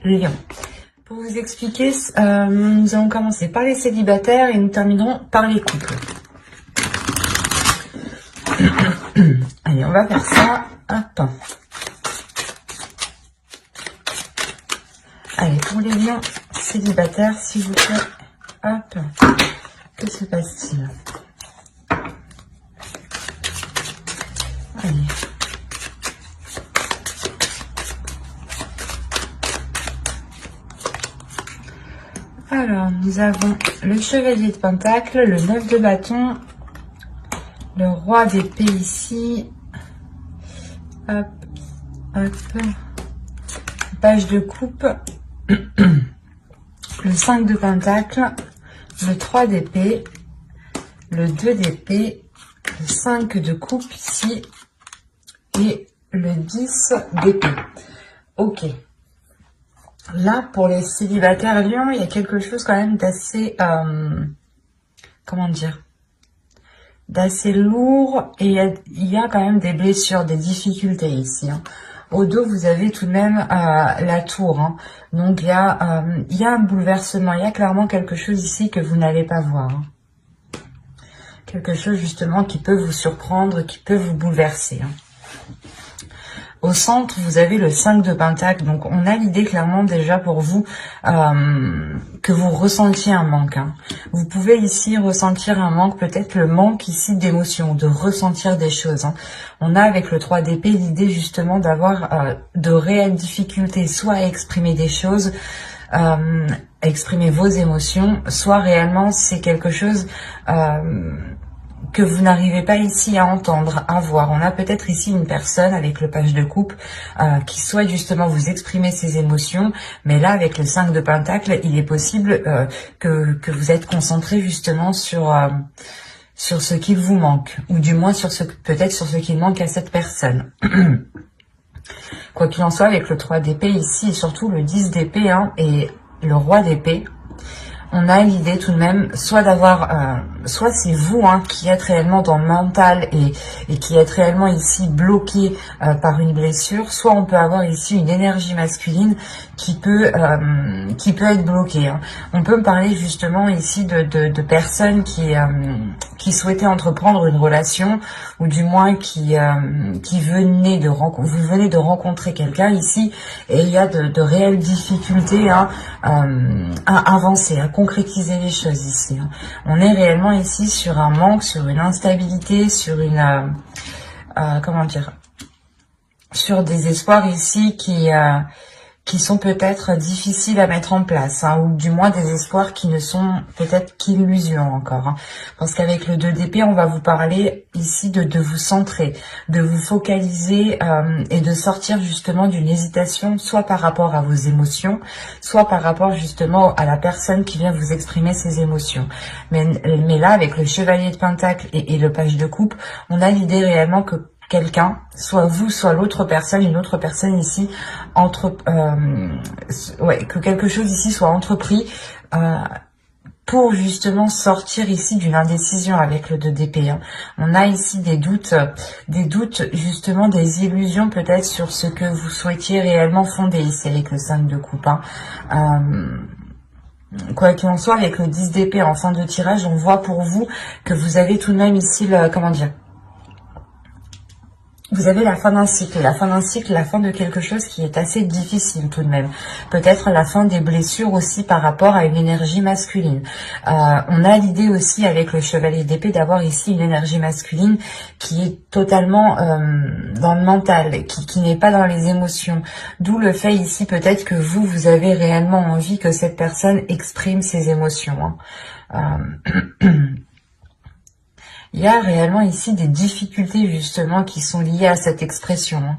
Lion. Pour vous expliquer, nous allons commencer par les célibataires et nous terminerons par les couples. Allez, on va faire ça. Hop. Allez, pour les lions célibataires, s'il vous plaît. Hop. Que se passe-t-il? Allez. Alors, nous avons le chevalier de pentacle, le 9 de bâton, le roi d'épée ici. Hop, hop. Page de coupe. Le 5 de pentacle, le 3 d'épée, le 2 d'épée, le 5 de coupe ici et le 10 d'épée. Ok. Là, pour les célibataires lions, il y a quelque chose quand même d'assez, comment dire, d'assez lourd, et il y a quand même des blessures, des difficultés ici. Hein. Au dos, vous avez tout de même la tour. Hein. Donc, il y a un bouleversement. Il y a clairement quelque chose ici que vous n'allez pas voir. Hein. Quelque chose, justement, qui peut vous surprendre, qui peut vous bouleverser. Hein. Au centre, vous avez le 5 de pentacle. Donc, on a l'idée clairement déjà pour vous que vous ressentiez un manque. Hein. Vous pouvez ici ressentir un manque, peut-être le manque ici d'émotion, de ressentir des choses. Hein. On a avec le 3 d'épée l'idée justement d'avoir de réelles difficultés, soit à exprimer des choses, à exprimer vos émotions, soit réellement c'est quelque chose que vous n'arrivez pas ici à entendre, à voir. On a peut-être ici une personne avec le page de coupe qui souhaite justement vous exprimer ses émotions, mais là avec le 5 de pentacle, il est possible que vous êtes concentré justement sur ce qu'il vous manque, ou du moins sur peut-être sur ce qu'il manque à cette personne. Quoi qu'il en soit, avec le 3 d'épée ici et surtout le 10 d'épée hein, et le roi d'épée, on a l'idée tout de même, soit d'avoir, soit c'est vous hein, qui êtes réellement dans le mental et qui êtes réellement ici bloqué par une blessure, soit on peut avoir ici une énergie masculine qui peut être bloquée. Hein. On peut me parler justement ici de personnes qui souhaitaient entreprendre une relation, ou du moins qui venaient vous venez de rencontrer quelqu'un ici, et il y a de réelles difficultés hein, à avancer, à concrétiser les choses ici. Hein. On est réellement ici sur un manque, sur une instabilité, sur une comment dire, sur des espoirs ici qui sont peut-être difficiles à mettre en place, hein, ou du moins des espoirs qui ne sont peut-être qu'illusions encore. Hein, parce qu'avec le 2 d'épée, on va vous parler ici de vous centrer, de vous focaliser et de sortir justement d'une hésitation, soit par rapport à vos émotions, soit par rapport justement à la personne qui vient vous exprimer ses émotions. Mais là, avec le chevalier de pentacle et le page de coupe, on a l'idée réellement que quelqu'un, soit vous, soit l'autre personne, une autre personne ici, que quelque chose ici soit entrepris pour justement sortir ici d'une indécision avec le 2 d'épée. Hein. On a ici des doutes justement, des illusions peut-être sur ce que vous souhaitiez réellement fonder ici avec le 5 de coupe. Hein. Quoi qu'il en soit, avec le 10 d'épée en fin de tirage, on voit pour vous que vous avez tout de même ici comment dire, vous avez la fin d'un cycle, la fin de quelque chose qui est assez difficile tout de même. Peut-être la fin des blessures aussi par rapport à une énergie masculine. On a l'idée aussi avec le chevalier d'épée d'avoir ici une énergie masculine qui est totalement dans le mental, qui n'est pas dans les émotions. D'où le fait ici peut-être que vous avez réellement envie que cette personne exprime ses émotions. Hein. Il y a réellement ici des difficultés justement qui sont liées à cette expression. Hein.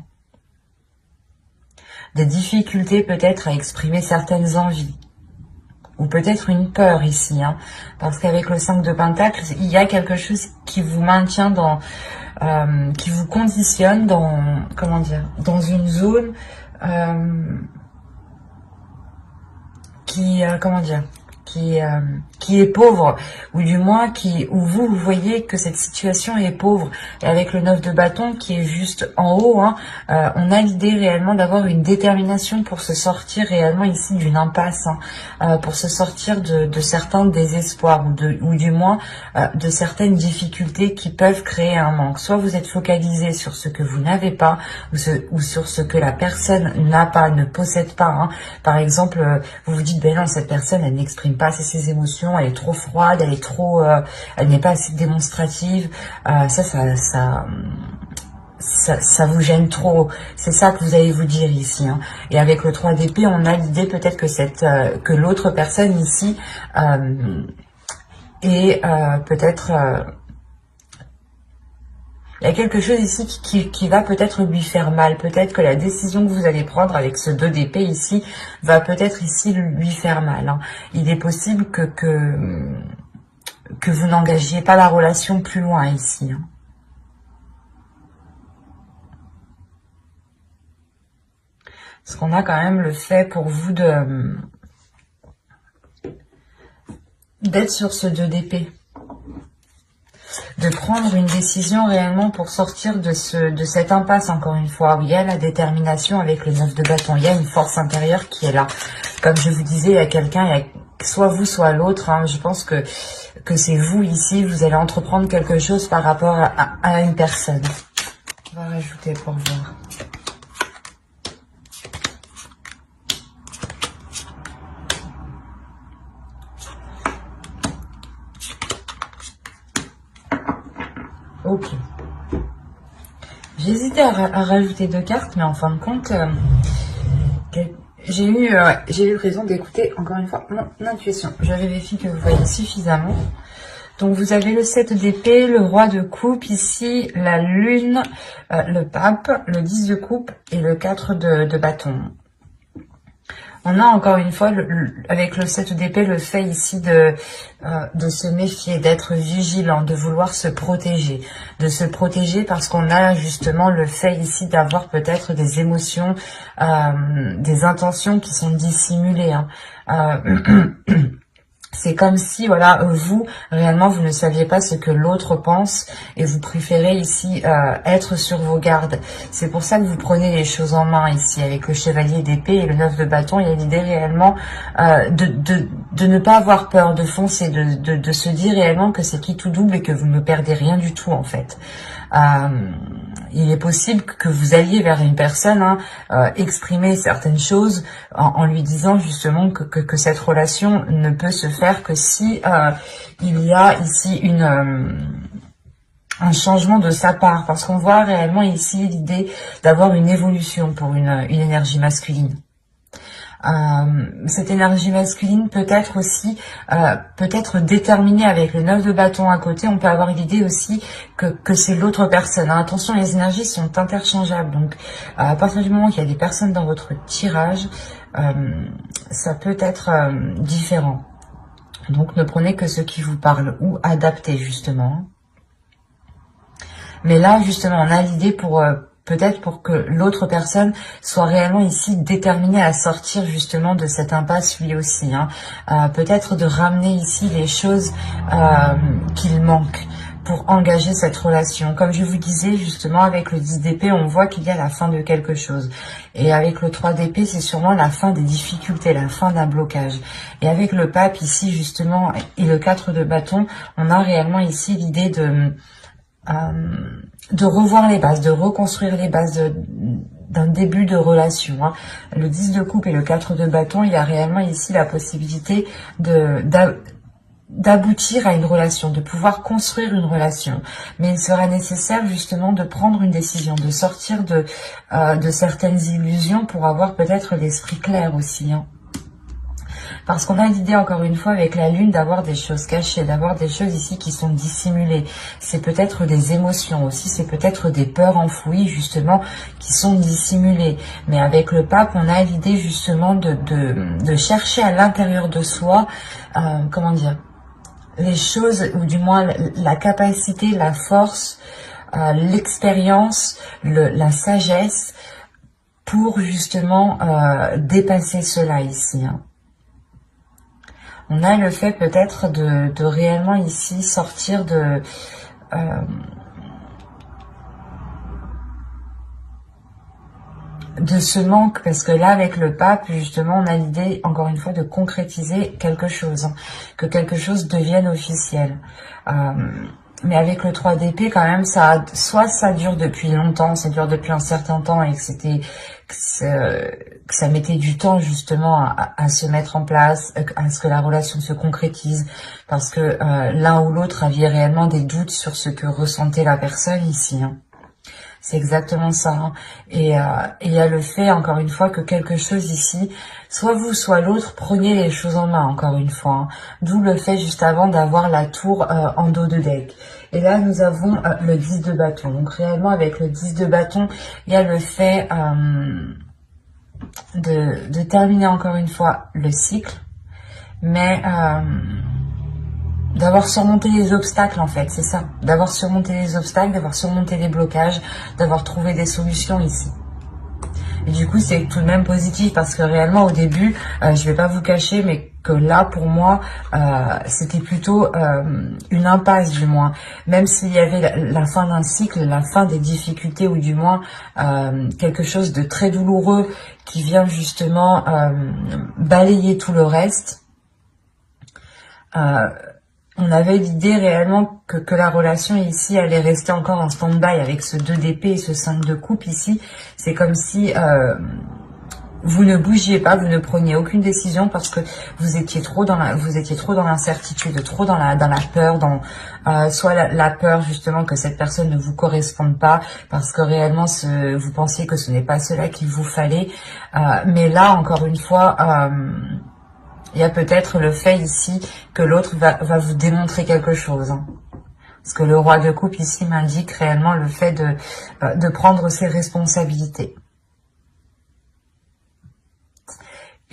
Des difficultés peut-être à exprimer certaines envies. Ou peut-être une peur ici. Hein. Parce qu'avec le 5 de pentacle, il y a quelque chose qui vous maintient dans... qui vous conditionne dans... Comment dire, dans une zone qui est pauvre, ou du moins où vous voyez que cette situation est pauvre. Et avec le 9 de bâton qui est juste en haut, hein, on a l'idée réellement d'avoir une détermination pour se sortir réellement ici d'une impasse, hein, pour se sortir de certains désespoirs, ou du moins de certaines difficultés qui peuvent créer un manque. Soit vous êtes focalisé sur ce que vous n'avez pas, ou sur ce que la personne n'a pas, ne possède pas, hein. Par exemple, vous vous dites, ben non, cette personne, elle n'exprime pas assez ses émotions, elle est trop froide, elle est trop, elle n'est pas assez démonstrative. Ça vous gêne trop. C'est ça que vous allez vous dire ici, hein. Et avec le 3 d'épée, on a l'idée peut-être que que l'autre personne ici est peut-être... il y a quelque chose ici qui va peut-être lui faire mal. Peut-être que la décision que vous allez prendre avec ce 2 d'épée ici va peut-être ici lui faire mal, hein. Il est possible que vous n'engagiez pas la relation plus loin ici, hein. Parce qu'on a quand même le fait pour vous d'être sur ce 2 d'épée. De prendre une décision réellement pour sortir de cette impasse, encore une fois, où il y a la détermination avec le 9 de bâton. Il y a une force intérieure qui est là. Comme je vous disais, il y a quelqu'un, il y a soit vous, soit l'autre, hein. Je pense que c'est vous ici, vous allez entreprendre quelque chose par rapport à une personne. On va rajouter pour voir. Ok. J'ai hésité à rajouter 2 cartes, mais en fin de compte, j'ai eu raison d'écouter encore une fois mon intuition. Je vérifie que vous voyez suffisamment. Donc vous avez le 7 d'épée, le roi de coupe ici, la lune, le pape, le 10 de coupe et le 4 de bâton. On a encore une fois, avec le 7 d'épée, le fait ici de se méfier, d'être vigilant, de vouloir se protéger. De se protéger parce qu'on a justement le fait ici d'avoir peut-être des émotions, des intentions qui sont dissimulées, hein. C'est comme si, voilà, vous, réellement, vous ne saviez pas ce que l'autre pense et vous préférez ici être sur vos gardes. C'est pour ça que vous prenez les choses en main ici avec le chevalier d'épée et le 9 de bâton. Il y a l'idée réellement de ne pas avoir peur, de foncer, de se dire réellement que c'est qui tout double et que vous ne perdez rien du tout en fait. Il est possible que vous alliez vers une personne, hein, exprimer certaines choses en lui disant justement que cette relation ne peut se faire que si il y a ici un changement de sa part, parce qu'on voit réellement ici l'idée d'avoir une évolution pour une énergie masculine. Cette énergie masculine peut être aussi peut-être déterminée avec le 9 de bâton à côté. On peut avoir l'idée aussi que c'est l'autre personne, hein. Attention, les énergies sont interchangeables, donc à partir du moment qu'il y a des personnes dans votre tirage, ça peut être différent. Donc ne prenez que ce qui vous parle ou adaptez justement. Mais là justement on a l'idée pour peut-être pour que l'autre personne soit réellement ici déterminée à sortir justement de cette impasse lui aussi, hein. Peut-être de ramener ici les choses qu'il manque pour engager cette relation. Comme je vous disais justement avec le 10 d'épée, on voit qu'il y a la fin de quelque chose. Et avec le 3 d'épée, c'est sûrement la fin des difficultés, la fin d'un blocage. Et avec le pape ici justement et le 4 de bâton, on a réellement ici l'idée de revoir les bases, de reconstruire les bases d'un début de relation, hein. Le 10 de coupe et le 4 de bâton, il y a réellement ici la possibilité d'aboutir à une relation, de pouvoir construire une relation. Mais il sera nécessaire justement de prendre une décision, de sortir de certaines illusions pour avoir peut-être l'esprit clair aussi, hein. Parce qu'on a l'idée, encore une fois, avec la lune, d'avoir des choses cachées, d'avoir des choses ici qui sont dissimulées. C'est peut-être des émotions aussi, c'est peut-être des peurs enfouies, justement, qui sont dissimulées. Mais avec le pape, on a l'idée, justement, de chercher à l'intérieur de soi, comment dire, les choses, ou du moins la capacité, la force, l'expérience, la sagesse, pour, justement, dépasser cela ici, hein. On a le fait peut-être de réellement ici sortir de ce manque, parce que là avec le pape justement on a l'idée encore une fois de concrétiser quelque chose, hein, que quelque chose devienne officiel. Mais avec le 3 d'épée quand même, soit ça dure depuis longtemps, ça dure depuis un certain temps et que ça mettait du temps justement à se mettre en place, à ce que la relation se concrétise, parce que l'un ou l'autre aviez réellement des doutes sur ce que ressentait la personne ici, hein. C'est exactement ça, hein. Et il y a le fait, encore une fois, que quelque chose ici, soit vous, soit l'autre, preniez les choses en main, encore une fois, hein. D'où le fait, juste avant, d'avoir la tour en dos de deck. Et là, nous avons le 10 de bâton. Donc, réellement, avec le 10 de bâton, il y a le fait de terminer, encore une fois, le cycle. Mais d'avoir surmonté les obstacles, en fait, c'est ça. D'avoir surmonté les obstacles, d'avoir surmonté les blocages, d'avoir trouvé des solutions ici. Et du coup, c'est tout de même positif parce que réellement, au début, je vais pas vous cacher, mais que là, pour moi, c'était plutôt une impasse, du moins. Même s'il y avait la fin d'un cycle, la fin des difficultés, ou du moins quelque chose de très douloureux qui vient justement balayer tout le reste. On avait l'idée réellement que la relation ici allait rester encore en stand-by avec ce 2 d'épée et ce 5 de coupe ici. C'est comme si vous ne bougiez pas, vous ne preniez aucune décision parce que vous étiez trop dans l'incertitude, trop dans la peur, soit la peur justement que cette personne ne vous corresponde pas parce que réellement vous pensiez que ce n'est pas cela qu'il vous fallait. Mais là, encore une fois, il y a peut-être le fait ici que l'autre va vous démontrer quelque chose, hein. Parce que le roi de coupe ici m'indique réellement le fait de prendre ses responsabilités.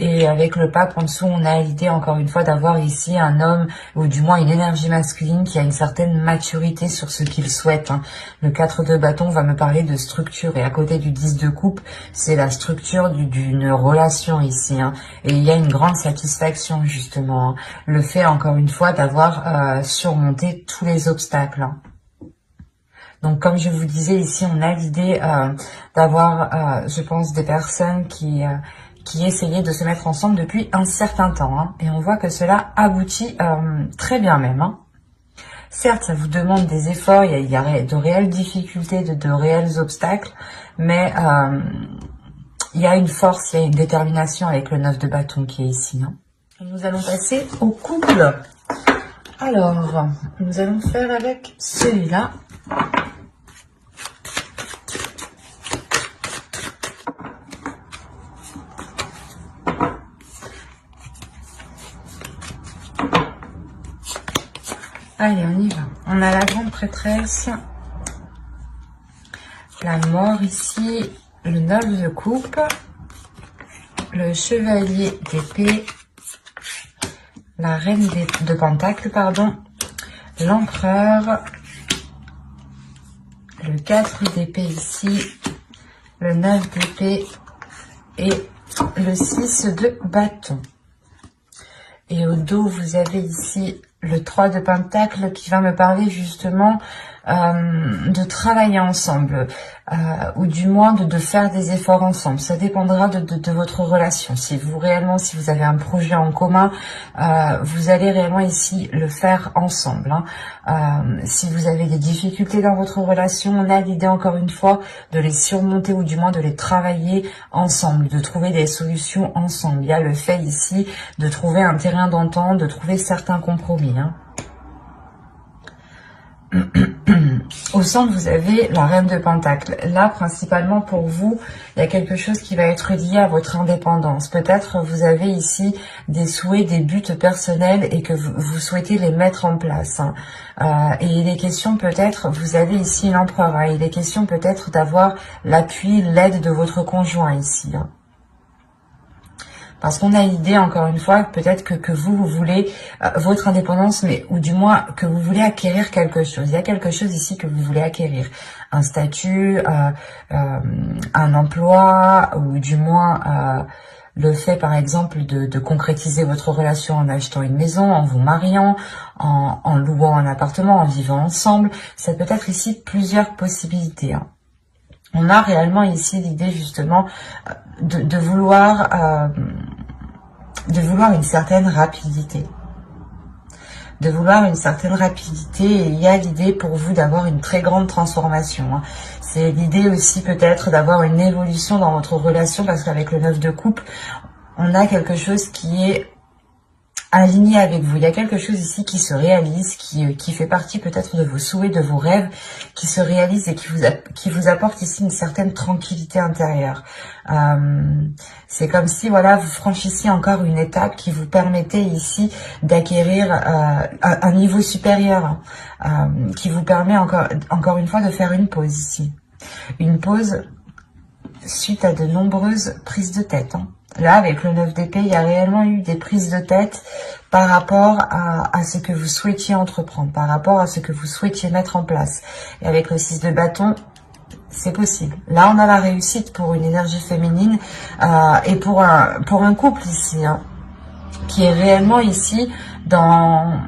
Et avec le pape en dessous, on a l'idée encore une fois d'avoir ici un homme, ou du moins une énergie masculine qui a une certaine maturité sur ce qu'il souhaite, hein. Le 4 de bâton va me parler de structure, et à côté du 10 de coupe, c'est la structure d'une relation ici, hein. Et il y a une grande satisfaction justement, hein. Le fait encore une fois d'avoir surmonté tous les obstacles, hein. Donc, comme je vous disais, ici, on a l'idée d'avoir, je pense, des personnes qui essayaient de se mettre ensemble depuis un certain temps, hein. Et on voit que cela aboutit très bien même, hein. Certes, ça vous demande des efforts, il y a de réelles difficultés, de réels obstacles, mais il y a une force, il y a une détermination avec le 9 de bâton qui est ici, hein. Nous allons passer au couple. Alors, nous allons faire avec celui-là. Allez, on y va. On a la grande prêtresse, la mort ici, le 9 de coupe, le chevalier d'épée, la reine de pentacle, pardon, l'empereur, le 4 d'épée ici, le 9 d'épée et le 6 de bâton. Et au dos, vous avez ici le 3 de pentacle qui va me parler justement de travailler ensemble, ou du moins de faire des efforts ensemble. Ça dépendra de votre relation. Si vous avez un projet en commun, vous allez réellement ici le faire ensemble, hein. Si vous avez des difficultés dans votre relation, on a l'idée encore une fois de les surmonter, ou du moins de les travailler ensemble, de trouver des solutions ensemble. Il y a le fait ici de trouver un terrain d'entente, de trouver certains compromis, hein. Au centre, vous avez la reine de pentacle. Là, principalement pour vous, il y a quelque chose qui va être lié à votre indépendance. Peut-être vous avez ici des souhaits, des buts personnels et que vous souhaitez les mettre en place, hein. Et il est question peut-être, vous avez ici l'empereur, hein. Il est question peut-être d'avoir l'appui, l'aide de votre conjoint ici, hein. Parce qu'on a l'idée, encore une fois, peut-être que vous voulez votre indépendance, mais ou du moins que vous voulez acquérir quelque chose. Il y a quelque chose ici que vous voulez acquérir. Un statut, un emploi, ou du moins le fait par exemple de concrétiser votre relation en achetant une maison, en vous mariant, en louant un appartement, en vivant ensemble. Ça peut être ici plusieurs possibilités, hein. On a réellement ici l'idée justement de vouloir une certaine rapidité. De vouloir une certaine rapidité, et il y a l'idée pour vous d'avoir une très grande transformation, hein. C'est l'idée aussi peut-être d'avoir une évolution dans votre relation, parce qu'avec le 9 de coupe, on a quelque chose qui est aligné avec vous. Il y a quelque chose ici qui se réalise, qui fait partie peut-être de vos souhaits, de vos rêves, qui se réalise et qui vous apporte ici une certaine tranquillité intérieure. C'est comme si, voilà, vous franchissiez encore une étape qui vous permettait ici d'acquérir un niveau supérieur, qui vous permet encore une fois de faire une pause ici. Une pause suite à de nombreuses prises de tête, hein. Là, avec le 9 d'épée, il y a réellement eu des prises de tête par rapport à ce que vous souhaitiez entreprendre, par rapport à ce que vous souhaitiez mettre en place. Et avec le 6 de bâton, c'est possible. Là, on a la réussite pour une énergie féminine et pour un couple ici, hein, qui est réellement ici dans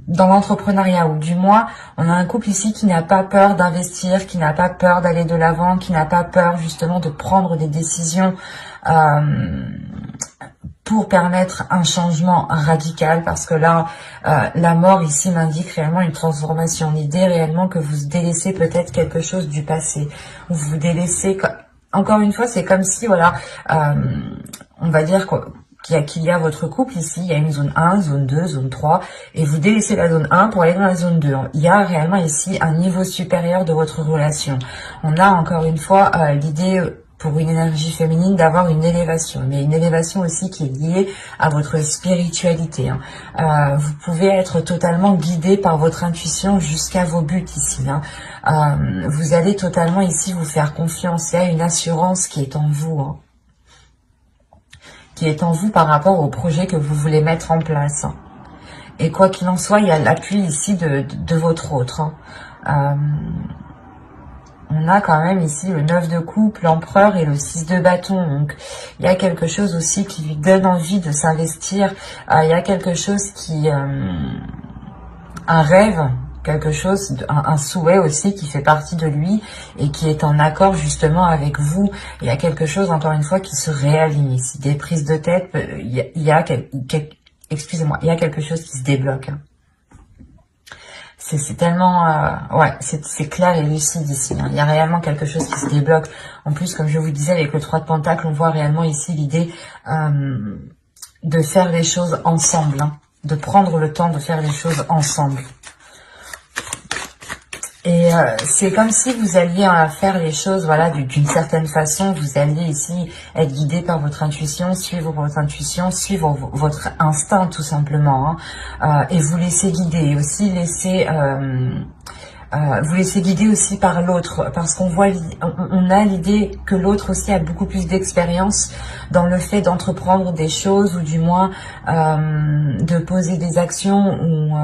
l'entrepreneuriat, ou du moins, on a un couple ici qui n'a pas peur d'investir, qui n'a pas peur d'aller de l'avant, qui n'a pas peur justement de prendre des décisions pour permettre un changement radical, parce que là, la mort ici m'indique réellement une transformation. L'idée réellement que vous délaissez peut-être quelque chose du passé, ou vous délaissez, encore une fois, c'est comme si, voilà, on va dire qu'il y a votre couple ici, il y a une zone 1, zone 2, zone 3, et vous délaissez la zone 1 pour aller dans la zone 2. Il y a réellement ici un niveau supérieur de votre relation. On a encore une fois l'idée pour une énergie féminine d'avoir une élévation, mais une élévation aussi qui est liée à votre spiritualité, hein. Vous pouvez être totalement guidé par votre intuition jusqu'à vos buts ici, hein. Vous allez totalement ici vous faire confiance. Il y a une assurance qui est en vous, hein, qui est en vous par rapport au projet que vous voulez mettre en place. Et quoi qu'il en soit, il y a l'appui ici de votre autre, hein. On a quand même ici le 9 de coupe, l'empereur et le 6 de bâton. Donc, il y a quelque chose aussi qui lui donne envie de s'investir. Il y a quelque chose qui... un rêve, quelque chose, un souhait aussi qui fait partie de lui et qui est en accord justement avec vous. Il y a quelque chose, encore une fois, qui se réaligne ici. Des prises de tête, excusez-moi, il y a quelque chose qui se débloque, hein. C'est tellement... ouais, c'est clair et lucide ici, hein. Il y a réellement quelque chose qui se débloque. En plus, comme je vous disais, avec le 3 de Pentacle, on voit réellement ici l'idée de faire les choses ensemble, hein, de prendre le temps de faire les choses ensemble. Et c'est comme si vous alliez faire les choses, voilà, d'une certaine façon. Vous alliez ici être guidé par votre intuition, suivre votre instinct tout simplement, hein, et vous laisser guider, et aussi vous laissez guider aussi par l'autre, parce qu'on voit, on a l'idée que l'autre aussi a beaucoup plus d'expérience dans le fait d'entreprendre des choses, ou du moins de poser des actions, où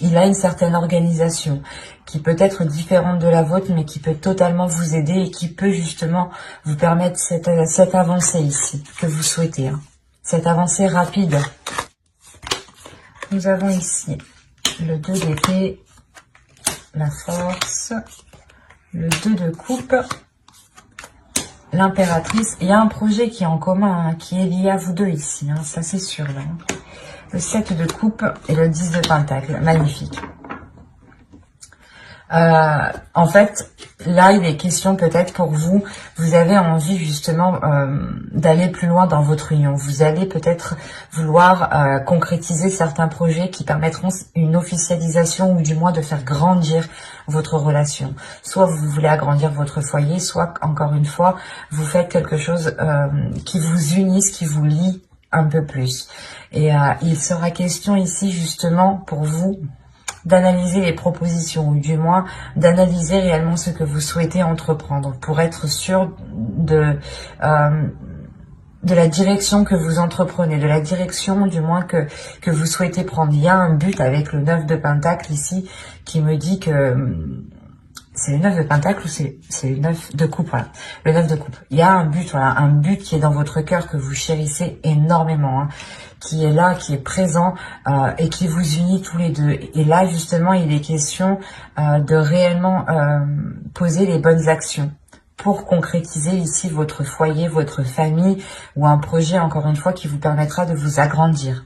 il a une certaine organisation qui peut être différente de la vôtre, mais qui peut totalement vous aider et qui peut justement vous permettre cette avancée ici que vous souhaitez, hein, cette avancée rapide. Nous avons ici le 2 d'épée, la force, le 2 de coupe, l'impératrice. Il y a un projet qui est en commun, hein, qui est lié à vous deux ici, hein, ça c'est sûr, là. Le 7 de coupe et le 10 de pentacle, magnifique. En fait, là, il est question peut-être pour vous, vous avez envie justement d'aller plus loin dans votre union. Vous allez peut-être vouloir concrétiser certains projets qui permettront une officialisation, ou du moins de faire grandir votre relation. Soit vous voulez agrandir votre foyer, soit, encore une fois, vous faites quelque chose qui vous unisse, qui vous lie un peu plus. Et il sera question ici justement pour vous d'analyser les propositions, ou du moins d'analyser réellement ce que vous souhaitez entreprendre, pour être sûr de la direction que vous entreprenez, de la direction du moins que vous souhaitez prendre. Il y a un but avec le 9 de Pentacle ici qui me dit que c'est le 9 de pentacle ou c'est le 9 de coupe, voilà. Le 9 de coupe. Il y a un but, voilà, un but qui est dans votre cœur, que vous chérissez énormément, hein, qui est là, qui est présent et qui vous unit tous les deux. Et là, justement, il est question de réellement poser les bonnes actions pour concrétiser ici votre foyer, votre famille ou un projet, encore une fois, qui vous permettra de vous agrandir.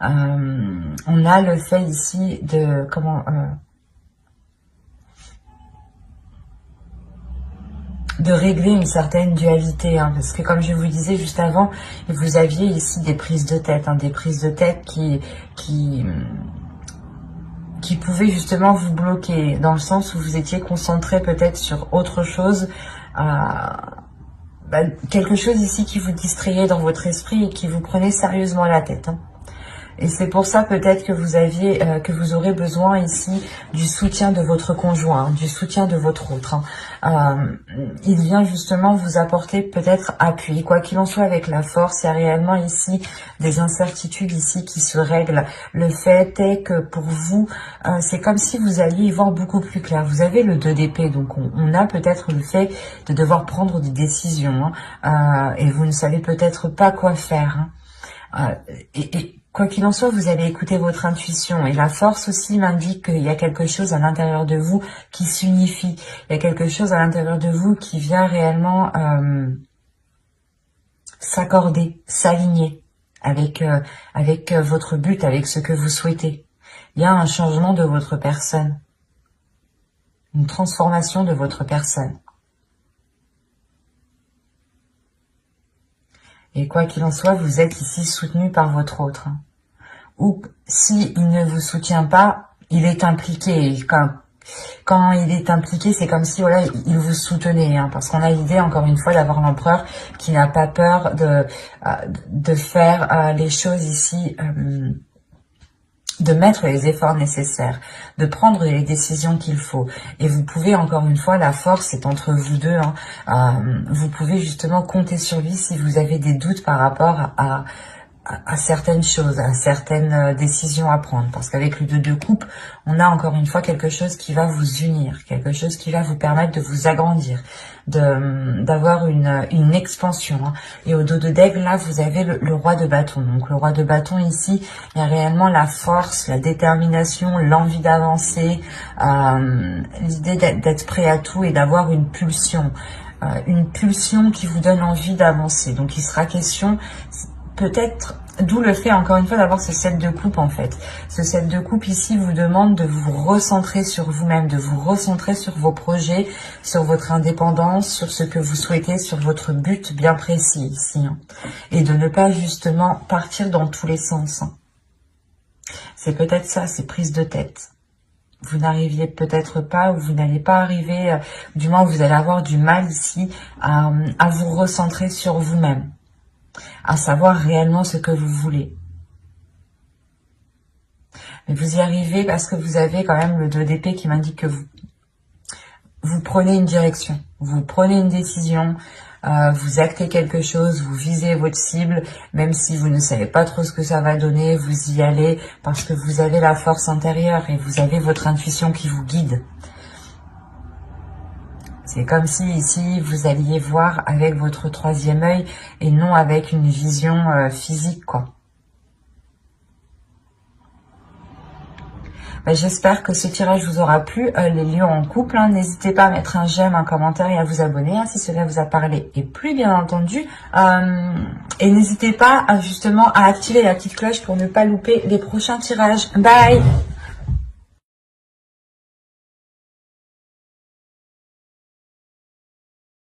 On a le fait ici de... de régler une certaine dualité, hein, parce que comme je vous disais juste avant, vous aviez ici des prises de tête, hein, des prises de tête qui pouvaient justement vous bloquer, dans le sens où vous étiez concentré peut-être sur autre chose, quelque chose ici qui vous distrayait dans votre esprit et qui vous prenait sérieusement la tête, hein. Et c'est pour ça peut-être que vous aurez besoin ici du soutien de votre conjoint, du soutien de votre autre, hein. Il vient justement vous apporter peut-être appui. Quoi qu'il en soit, avec la force, il y a réellement ici des incertitudes ici qui se règlent. Le fait est que pour vous, c'est comme si vous alliez y voir beaucoup plus clair. Vous avez le 2 d'épée, donc on a peut-être le fait de devoir prendre des décisions, hein, et vous ne savez peut-être pas quoi faire, hein. Quoi qu'il en soit, vous allez écouter votre intuition. Et la force aussi m'indique qu'il y a quelque chose à l'intérieur de vous qui s'unifie. Il y a quelque chose à l'intérieur de vous qui vient réellement s'accorder, s'aligner avec votre but, avec ce que vous souhaitez. Il y a un changement de votre personne. Une transformation de votre personne. Et quoi qu'il en soit, vous êtes ici soutenu par votre autre. Ou si il ne vous soutient pas, il est impliqué. Et quand il est impliqué, c'est comme si voilà, il vous soutenait, hein, parce qu'on a l'idée, encore une fois, d'avoir l'empereur qui n'a pas peur de faire les choses ici, de mettre les efforts nécessaires, de prendre les décisions qu'il faut. Et vous pouvez, encore une fois, la force est entre vous deux, hein, vous pouvez justement compter sur lui si vous avez des doutes par rapport à certaines choses, à certaines décisions à prendre. Parce qu'avec le 2 de coupe, on a encore une fois quelque chose qui va vous unir, quelque chose qui va vous permettre de vous agrandir, d'avoir une expansion, hein. Et au dos de d'aigle, là, vous avez le roi de bâton. Donc le roi de bâton ici, il y a réellement la force, la détermination, l'envie d'avancer, l'idée d'être prêt à tout et d'avoir une pulsion qui vous donne envie d'avancer. Donc il sera question... peut-être, d'où le fait encore une fois d'avoir ce 7 de coupe en fait. Ce 7 de coupe ici vous demande de vous recentrer sur vous-même, de vous recentrer sur vos projets, sur votre indépendance, sur ce que vous souhaitez, sur votre but bien précis ici, hein. Et de ne pas justement partir dans tous les sens, hein. C'est peut-être ça, ces prises de tête. Vous n'arriviez peut-être pas, ou vous n'allez pas arriver, du moins vous allez avoir du mal ici à vous recentrer sur vous-même, à savoir réellement ce que vous voulez. Mais vous y arrivez parce que vous avez quand même le 2 d'épée qui m'indique que vous prenez une direction, vous prenez une décision, vous actez quelque chose, vous visez votre cible, même si vous ne savez pas trop ce que ça va donner, vous y allez parce que vous avez la force intérieure et vous avez votre intuition qui vous guide. C'est comme si ici vous alliez voir avec votre 3e œil et non avec une vision physique, quoi. J'espère que ce tirage vous aura plu, les lions en couple, hein. N'hésitez pas à mettre un j'aime, un commentaire et à vous abonner, hein, si cela vous a parlé et plu, bien entendu. Et n'hésitez pas justement à activer la petite cloche pour ne pas louper les prochains tirages. Bye!